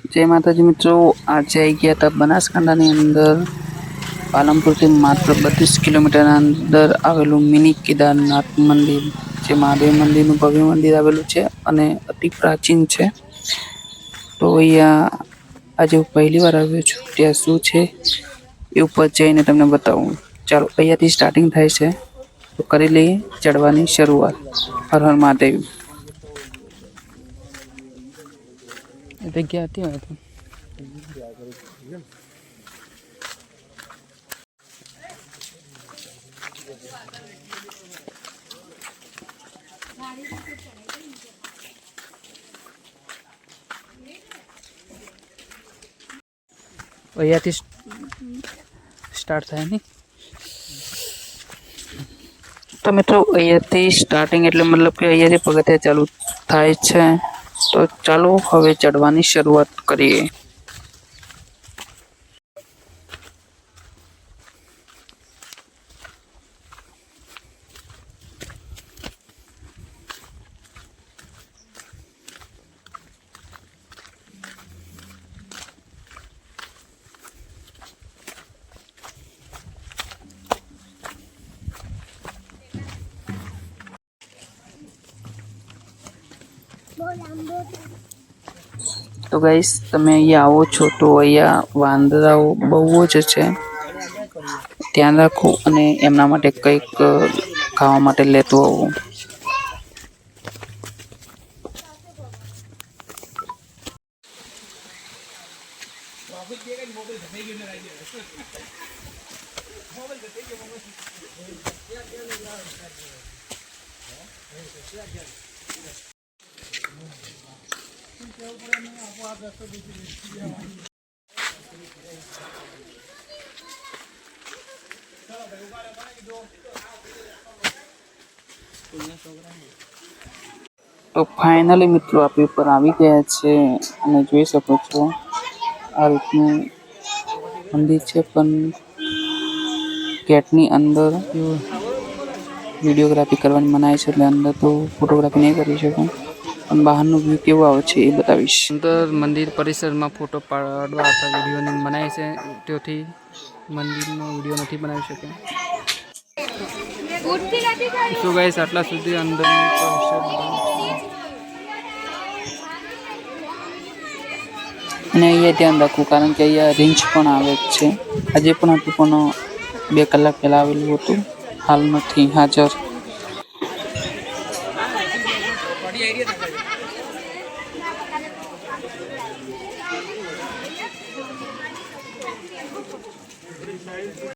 जय माताजी मित्रों, आज आई गया था बनासकांठाની અંદર પાલનપુરથી માત્ર 32 કિલોમીટર અંદર આવેલું મિની કેદારનાથ મંદિર, જે મહાદેવ મંદિરનું ભવ્ય મંદિર આવેલું છે અને અતિ પ્રાચીન છે. તો અહીંયા આજે હું પહેલી વાર આવ્યો છું. ત્યાં શું છે એ ઉપર જઈને તમને બતાવું. ચાલો, અહીંયાથી સ્ટાર્ટિંગ થાય છે, તો કરી લઈએ ચડવાની શરૂઆત. હર હર મહાદેવ. જગ્યા હતી હવે તો. અહીંયાથી સ્ટાર્ટ થાય ને. તો મિત્રો અહીંયાથી સ્ટાર્ટિંગ એટલે મતલબ કે અહીંયાથી પગથિયા ચાલુ થાય છે. તો ચાલો હવે ચડવાની શરૂઆત કરીએ. તો ગાઈસ, તમે અહીંયા આવો છો તો અહીંયા વાંદરાઓ બહુ જ છે. ધ્યાન રાખો અને એમના માટે કંઈક ખાવા માટે લેતું આવવું. તો ફાઇનલી મિત્રો આપણી ઉપર આવી ગયા છે અને જોઈ શકો છો આ રીતનું મંદિર છે. પણ ગેટની અંદર વિડીયોગ્રાફી કરવાની મનાય છે, એટલે અંદર તો ફોટોગ્રાફી નહીં કરી શકું. પણ બહારનું વ્યૂ કેવું આવે છે એ બતાવીશ. અંદર મંદિર પરિસરમાં ફોટો પાડવા અથવા વિડીયોની મનાય છે, તેથી મંદિરનો વિડીયો નથી બનાવી શકે. શું ગાઈસ, આટલા સુધી અંદર અને અહીંયા ધ્યાન રાખવું, કારણ કે અહીંયા રેન્જ પણ આવે છે. આજે પણ હતું, પણ 2 કલાક પહેલાં આવેલું હતું, હાલ નથી હાજર.